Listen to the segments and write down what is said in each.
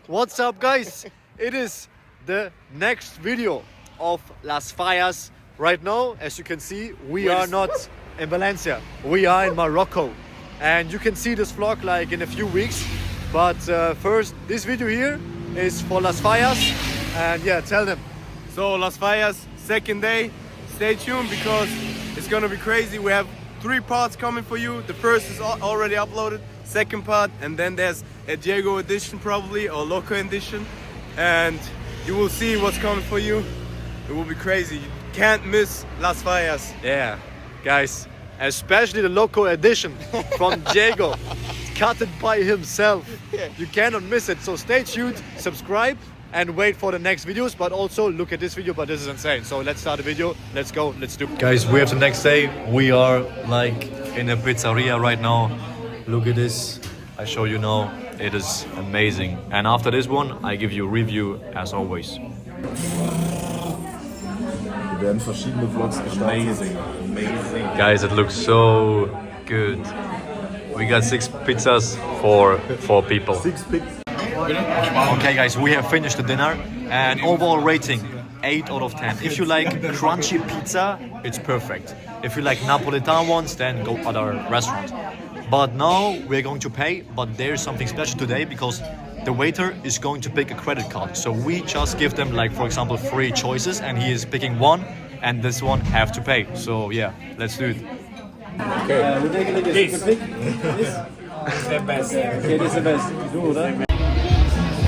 What's up, guys? It is the next video of Las Fallas. Right now, as you can see, we are not in Valencia. We are in Morocco. And you can see this vlog like in a few weeks. But first, this video here is for Las Fallas. And yeah, tell them. So Las Fallas, second day. Stay tuned because it's gonna be crazy. We have 3 parts coming for you. The first is already uploaded, second part, and then there's a Diego edition probably, or Loco edition. And you will see what's coming for you. It will be crazy. You can't miss Las Fallas. Yeah, guys, especially the Loco edition from Diego. Cut it by himself. You cannot miss it. So stay tuned, subscribe, and wait for the next videos, but also look at this video. But this is insane. So let's start the video. Let's go. Let's do it. Guys, we have the next day. We are like in a pizzeria right now. Look at this. I show you now. It is amazing. And after this one, I give you a review as always. Wir werden verschiedene Vlogs gestartet. Amazing. Guys, it looks so good. We got 6 pizzas for 4 people. 6 pics. Okay guys, we have finished the dinner and overall rating 8 out of 10. If you like crunchy pizza, it's perfect. If you like Napolitan ones, then go other restaurant. But now we're going to pay, but there's something special today because the waiter is going to pick a credit card. So we just give them like, for example, 3 choices and he is picking one and this one have to pay. So yeah, let's do it.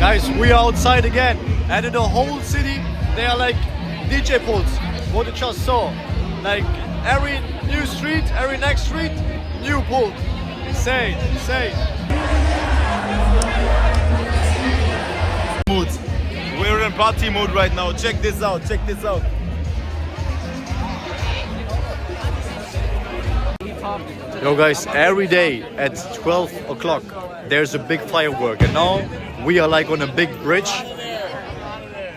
Guys, we are outside again, and in the whole city, there are like DJ poles. What you just saw, like every new street, every next street, new pole. Insane, insane. Mood. We're in party mode right now. Check this out. Check this out. Yo guys, every day at 12 o'clock, there's a big firework, and now we are like on a big bridge.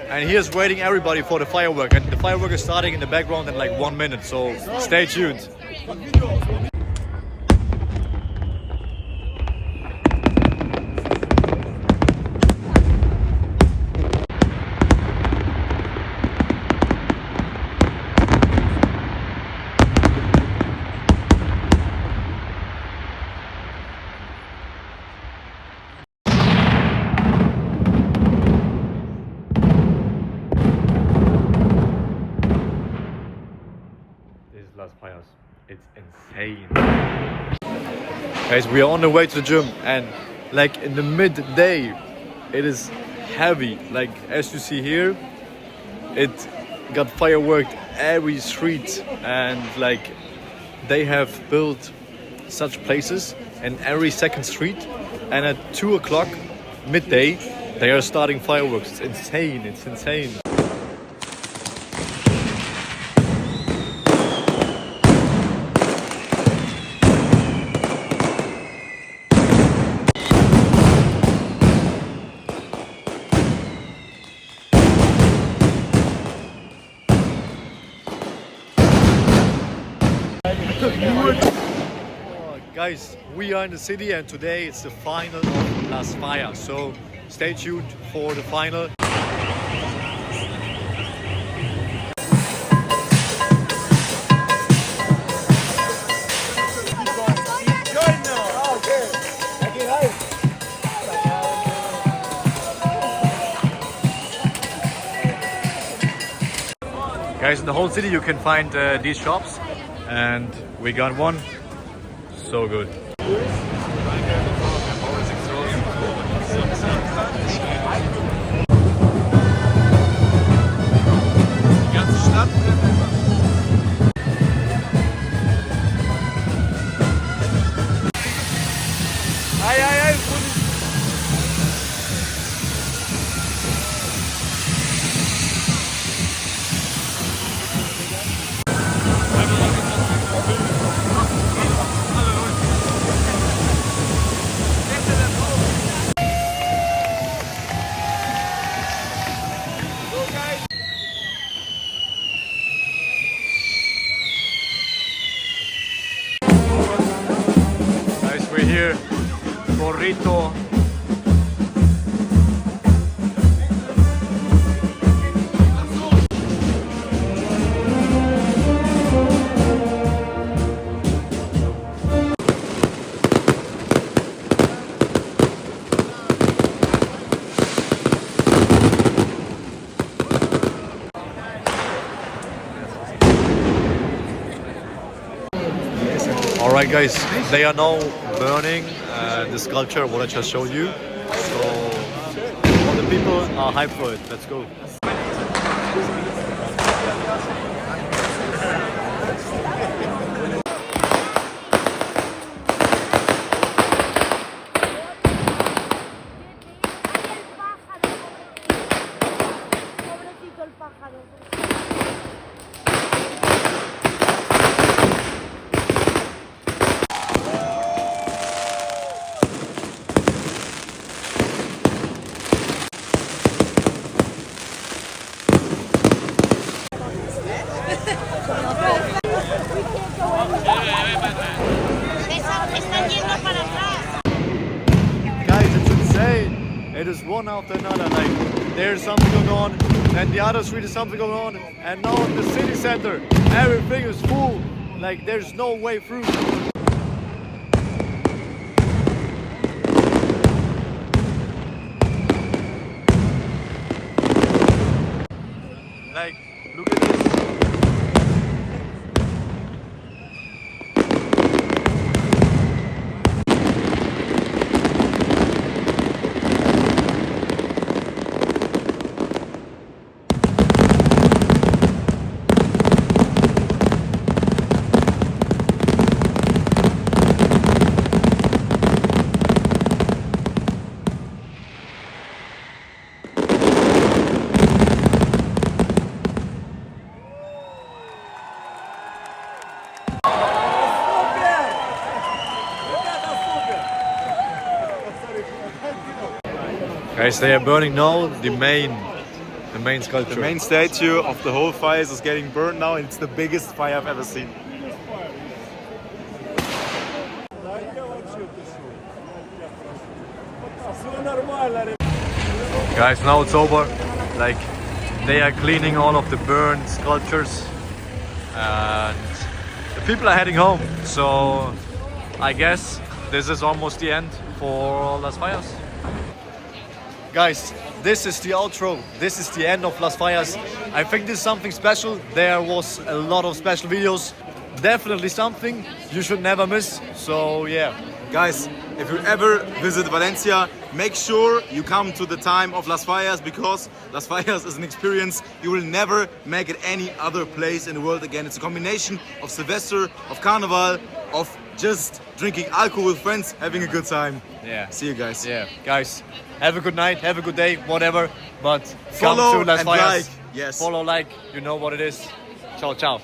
And here's waiting everybody for the firework, and the firework is starting in the background in like 1 minute, so stay tuned. Las Fallas. It's insane. Guys, we are on the way to the gym and like in the midday it is heavy. Like as you see here, it got fireworked every street and like they have built such places in every second street, and at 2 o'clock midday they are starting fireworks. It's insane, it's insane. Guys, we are in the city and today it's the final of Las Fallas, so stay tuned for the final. Guys, in the whole city you can find these shops, and we got one. So good. Guys, we're here. Burrito. Alright guys, they are now burning the sculpture what I just showed you. So all the people are hyped for it. Let's go. Guys, it's insane. It is one after another. Like there's something going on, and the other street is something going on, and now in the city center, everything is full. Like there's no way through. Like, look at this. Guys, they are burning now the main sculpture. The main statue of the whole fire is getting burned now, and it's the biggest fire I've ever seen. Guys, now it's over. Like they are cleaning all of the burned sculptures, and the people are heading home. So I guess this is almost the end for Las Fallas. Guys, this is the outro. This is the end of Las Fallas. I think this is something special. There was a lot of special videos. Definitely something you should never miss. So yeah. Guys, if you ever visit Valencia, make sure you come to the time of Las Fallas, because Las Fallas is an experience you will never make at any other place in the world again. It's a combination of Silvestre, of Carnival, of just drinking alcohol with friends, having a good time. Yeah. See you guys. Yeah. Guys, have a good night, have a good day, whatever. But Follow come to Las and Fallas. like. Yes. Follow, like, you know what it is. Ciao, ciao.